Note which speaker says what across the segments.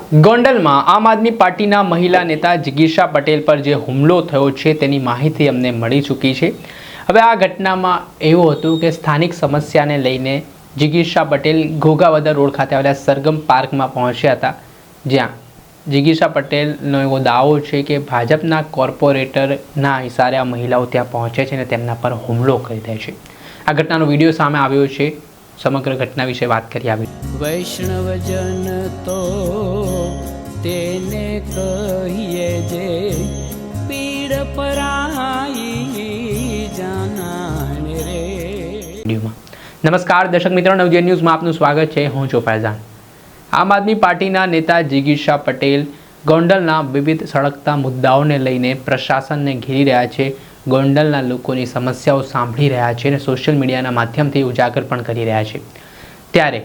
Speaker 1: ગોંડલમાં આમ આદમી પાર્ટીના મહિલા નેતા જિગીશા પટેલ પર જે હુમલો થયો છે તેની માહિતી અમને મળી ચૂકી છે। હવે આ ઘટનામાં એવું હતું કે સ્થાનિક સમસ્યાને લઈને જિગીશા પટેલ ઘોઘાવદર રોડ ખાતે આવેલા સરગમ પાર્કમાં પહોંચ્યા હતા, જ્યાં જિગીશા પટેલનો એવો દાવો છે કે ભાજપના કોર્પોરેટરના ઇશારે આ મહિલાઓ ત્યાં પહોંચે છે અને તેમના પર હુમલો કરી દે છે। આ ઘટનાનો વિડીયો સામે આવ્યો છે। સમગ્ર ઘટના વિશે વાત કરી આવી।
Speaker 2: વૈષ્ણવજન તો તેને કહીએ જે પીડ પરાઈ જાનાને રે।
Speaker 1: નમસ્કાર દર્શક મિત્રો, નવજીવન ન્યૂઝમાં આપનું સ્વાગત છે। હું છું ફૈઝાન। આમ આદમી પાર્ટીના નેતા જિગીશા પટેલ ગોંડલના વિવિધ સળગતા મુદ્દાઓને લઈને પ્રશાસનને ઘેરી રહ્યા છે, ગોંડલના લોકોની સમસ્યાઓ સાંભળી રહ્યા છે અને સોશિયલ મીડિયાના માધ્યમથી ઉજાગર પણ કરી રહ્યા છે। ત્યારે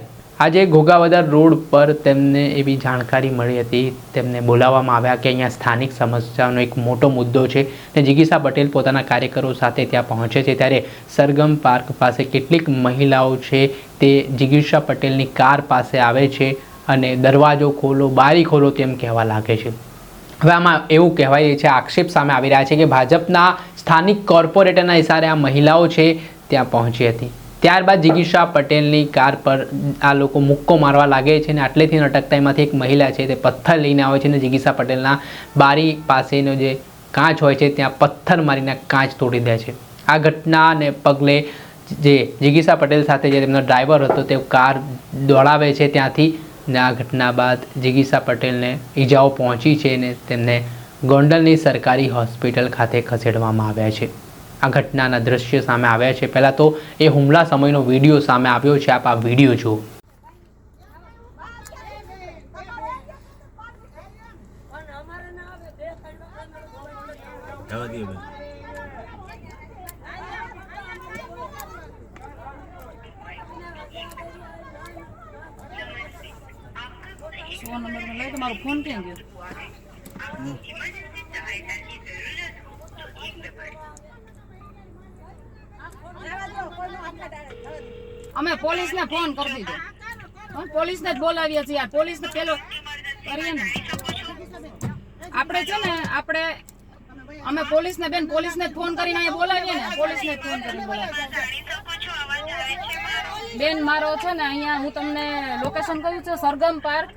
Speaker 1: આજે ઘોઘાવદર રોડ પર તેમને એવી જાણકારી મળી હતી, તેમને બોલાવવામાં આવ્યા કે અહીંયા સ્થાનિક સમસ્યાનો એક મોટો મુદ્દો છે અને જિગીશા પટેલ પોતાના કાર્યકરો સાથે ત્યાં પહોંચે છે। ત્યારે સરગમ પાર્ક પાસે કેટલીક મહિલાઓ છે તે જિગીશા પટેલની કાર પાસે આવે છે અને દરવાજો ખોલો, બારી ખોલો તેમ કહેવા લાગે છે। હવે આમાં એવું કહેવાય છે, આક્ષેપ સામે આવી રહ્યા છે કે ભાજપના સ્થાનિક કોર્પોરેટરના ઇશારે આ મહિલાઓ છે ત્યાં પહોંચી હતી। ત્યારબાદ જિગીશા પટેલની કાર પર આ લોકો મુક્કો મારવા લાગે છે અને આટલેથી અટકતા એમાંથી એક મહિલા છે તે પથ્થર લઈને આવે છે અને જિગીશા પટેલના બારી પાસેનો જે કાચ હોય છે ત્યાં પથ્થર મારીને કાચ તોડી દે છે। આ ઘટનાને પગલે જે જિગીશા પટેલ સાથે જે તેમનો ડ્રાઈવર હતો તે કાર દોડાવે છે ત્યાંથી, ને આ ઘટના બાદ જિગીશા પટેલને ઈજાઓ પહોંચી છે અને તેમને ગોંડલની સરકારી હોસ્પિટલ ખાતે ખસેડવામાં આવ્યા છે। આ ઘટનાના દ્રશ્ય સામે આવ્યા છે। પહેલાં તો એ હુમલા સમયનો વિડીયો સામે આવ્યો છે, આપ આ વિડીયો જુઓ।
Speaker 2: તમારો ફોન ક્યાં ગયો? અમે પોલીસને ફોન કરી દીધો, પોલીસને જ બોલાવીએ છીએ। પોલીસને પેલો કરીએ ને આપણે છે ને, અમે પોલીસને બેન પોલીસને જ ફોન કરીને અહીંયા બોલાવીએ ને, પોલીસને જ ફોન કરીને બોલાવીએ। બેન મારો છે ને અહીંયા હું તમને લોકેશન કહ્યું છે, સરગમ પાર્ક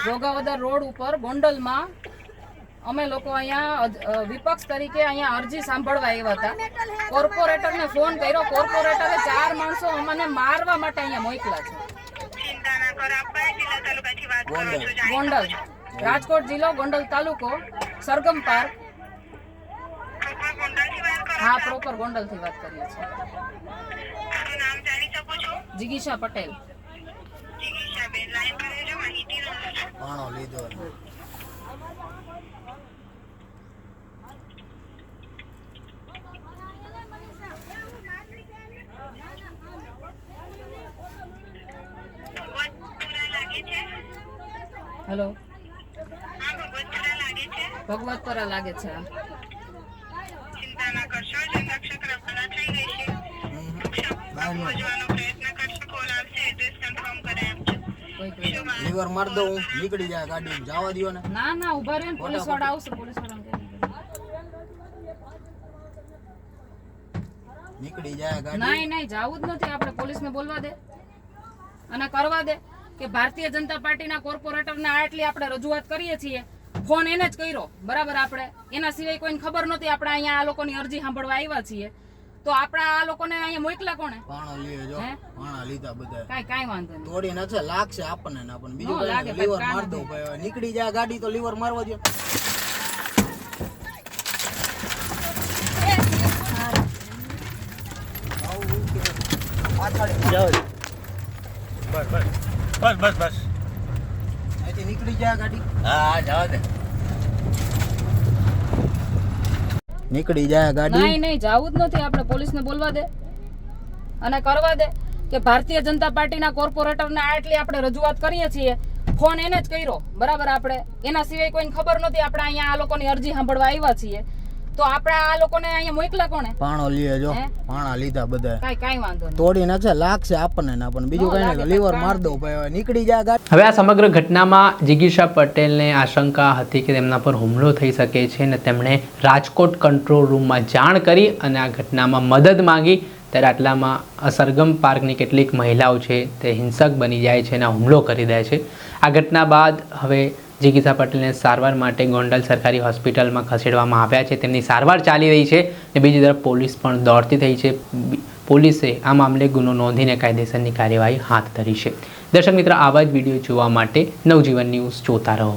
Speaker 2: ઘોઘાવદર રોડ ઉપર ગોંડલમાં અમે લોકો અહીંયા વિપક્ષ તરીકે અહીંયા અરજી સાંભળવા આવ્યા હતા। કોર્પોરેટરને ફોન કર્યો, કોર્પોરેટરે 4 માણસો અમને મારવા માટે અહીંયા મોકલા છે। ગોંડલ, રાજકોટ જિલ્લો, ગોંડલ તાલુકો, સરગમ પાર્ક। હા, પ્રોપર ગોંડલ થી વાત કરીએ છીએ। જિગીશા પટેલ। હેલો, ભગવતપરા લાગે છે।
Speaker 3: લીવર માર દઉં, નીકળી જાય ગાડી, જવા દો ને।
Speaker 2: ના ના, ઉભા રહે, પોલીસ વાળા આવશે, પોલીસ વાળા
Speaker 3: નીકળી જાય ગાડી।
Speaker 2: નહીં નહીં, જાવું જ નથી આપણે, પોલીસને બોલવા દે અને કરવા દે કે ભારતીય જનતા પાર્ટીના કોર્પોરેટરને આટલી આપણે રજૂઆત કરીએ છીએ। ફોન એને જ કર્યો, બરાબર, આપણે એના સિવાય કોઈને ખબર નહોતી। આપણે અહીંયા આ લોકોની અરજી સાંભળવા આવ્યા છીએ, તો આપણે આ લોકોને અહીંયા મોકલા કોણે?
Speaker 3: પાણા લીએ જો, પાણા લીધા બધા,
Speaker 2: કાઈ વાંધો નહીં,
Speaker 3: થોડી નથી લાગશે આપણને ને આપણને બીજું કઈ લીવર માર દો ભાઈ, નીકળી જાય ગાડી તો લીવર મારવા દો।
Speaker 4: બસ
Speaker 3: અહીંથી નીકળી જાય ગાડી।
Speaker 4: હા, જવા દે,
Speaker 3: નીકળી જાય ગાડી।
Speaker 2: નહીં નહીં, જાવું જ નથી આપણે, પોલીસને બોલવા દે અને કરવા દે કે ભારતીય જનતા પાર્ટીના કોર્પોરેટરને આટલી આપણે રજૂઆત કરીએ છીએ। ફોન એને જ કર્યો, બરાબર, આપણે એના સિવાય કોઈને ખબર નહોતી। આપણે અહીંયા આ લોકોની અરજી સાંભળવા આવ્યા છીએ, તો આપણે આ લોકોને અહીંયા મોકલા કોને?
Speaker 3: પાણો લીએ જો
Speaker 2: હે?
Speaker 3: પાણા લીધા બધા
Speaker 2: કાઈ વાંધો નહીં.
Speaker 3: તોડી નાખશે લાગશે આપણને ના પણ બીજું કઈ નહીં લીવર માર દો ભાઈ નીકળી જાય ગાડી.
Speaker 1: હવે આ સમગ્ર ઘટનામાં જિગીશા પટેલને આશંકા હતી કે તેમના પર હુમલો થઈ શકે છે અને તેમણે રાજકોટ કંટ્રોલ રૂમમાં જાણ કરી અને આ ઘટનામાં મદદ માંગી. ત્યારે આટલામાં સરગમ પાર્કની કેટલીક મહિલાઓ છે તે હિંસક બની જાય છે અને હુમલો કરી દે છે. આ ઘટના બાદ હવે જિગીશા પટેલને સારવાર માટે ગોંડલ સરકારી હોસ્પિટલમાં ખસેડવામાં આવ્યા છે. તેમની સારવાર ચાલી રહી છે અને બીજી તરફ પોલીસ પણ દોડતી થઈ છે. પોલીસે આ મામલે ગુનો નોંધીને કાયદેસરની કાર્યવાહી હાથ ધરી છે. દર્શક મિત્ર, આવા જ વિડીયો જોવા માટે નવજીવન ન્યૂઝ જોતા રહો.